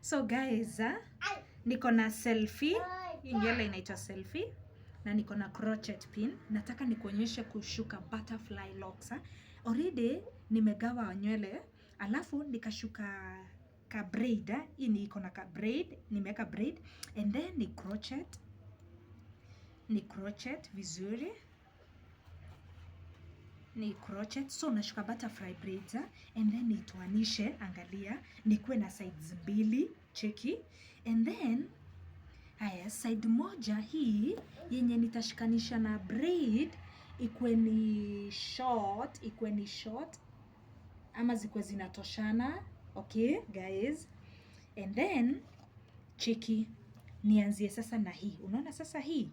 So guys, niko na selfie, hii nywele inaitwa selfie, na niko na crochet pin. Nataka nikuonyeshe kushuka butterfly locks. Already nimegawa nywele, alafu nikashuka ka braid. Hii ni iko na ka braid, nimeweka braid and then ni crochet vizuri. Ni crochet, so nashuka butterfly braids and then nitoanishe, angalia, nikuwe na sides mbili, cheki. And then haya, side moja hii yenye nitashikanisha na braid ikuwe ni short ama zikuwe zinatoshana. Okay guys, and then cheki, nianzie sasa na hii. Unaona sasa hii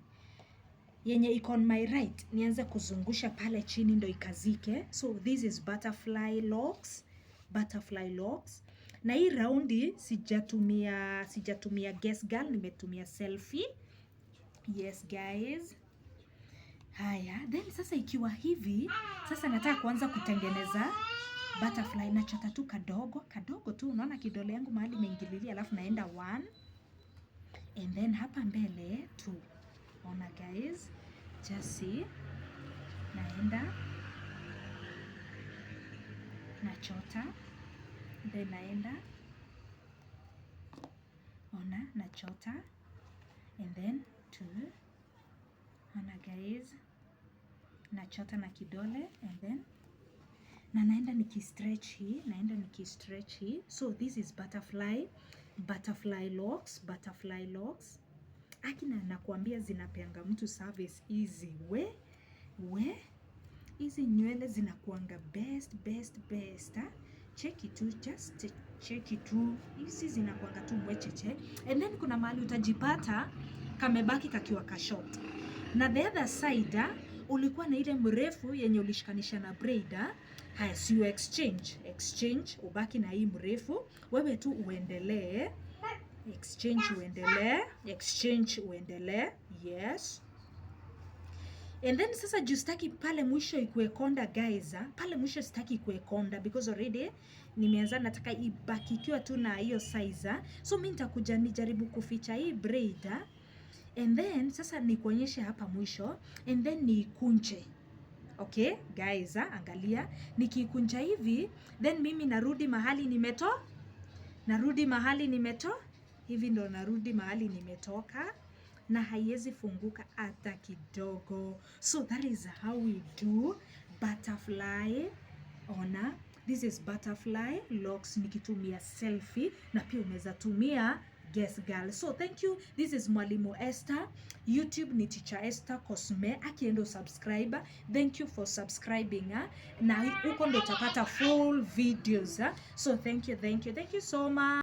yenye iko on my right, nianze kuzungusha pale chini ndo ikazike. So this is butterfly locks. Na hii raundi sijatumia guess girl, nimetumia selfie. Yes guys. Haya, then sasa ikiwa hivi, sasa nataka kuanza kutengeneza butterfly. Nachota tu kadogo tu, unaona kidole yangu mahali imeingililia, alafu naenda 1 and then hapa mbele 2. Ona guys, just see, naenda nachota, then naenda, ona nachota and then 2. Ona guys, nachota na kidole and then naenda nikistretch hii, so this is butterfly locks. Akina nakuambia zinapeanga mtu service easy. Hizi nywele zinakuanga best. Cheki tu, just cheki tu. Hizi zinakuanga tu mwecheche. And then kuna mahali utajipata kamebaki kakiwa ka short. Na the other side ulikuwa na ile mrefu yenye ulishikanisha na braid. Haya, si you exchange ubaki na hii mrefu. Wewe tu uendelee. Exchange uendelee. Yes. And then sasa justaki pale mwisho ikuwe konda guys. Pale mwisho sitaki ikuwe konda because already nimeanza, nataka ibaki ikiwa tu na hiyo size. So mimi nitakuja nijaribu kuficha hii braid. And then sasa nikuonyeshe hapa mwisho and then nikunje. Okay guys, angalia, nikikunja hivi then mimi narudi mahali nimetoka. Hivi ndo narudi mahali nimetoka na haiwezi funguka hata kidogo. So that is how we do butterfly. Ona, this is butterfly locks nikitumia selfie, na pia unaweza tumia guess girl. So thank you. This is Mwalimu Esther. YouTube ni Teacher Esther Cosme. Akiendo subscribe. Thank you for subscribing. Na huko ndo utapata full videos. So thank you so much.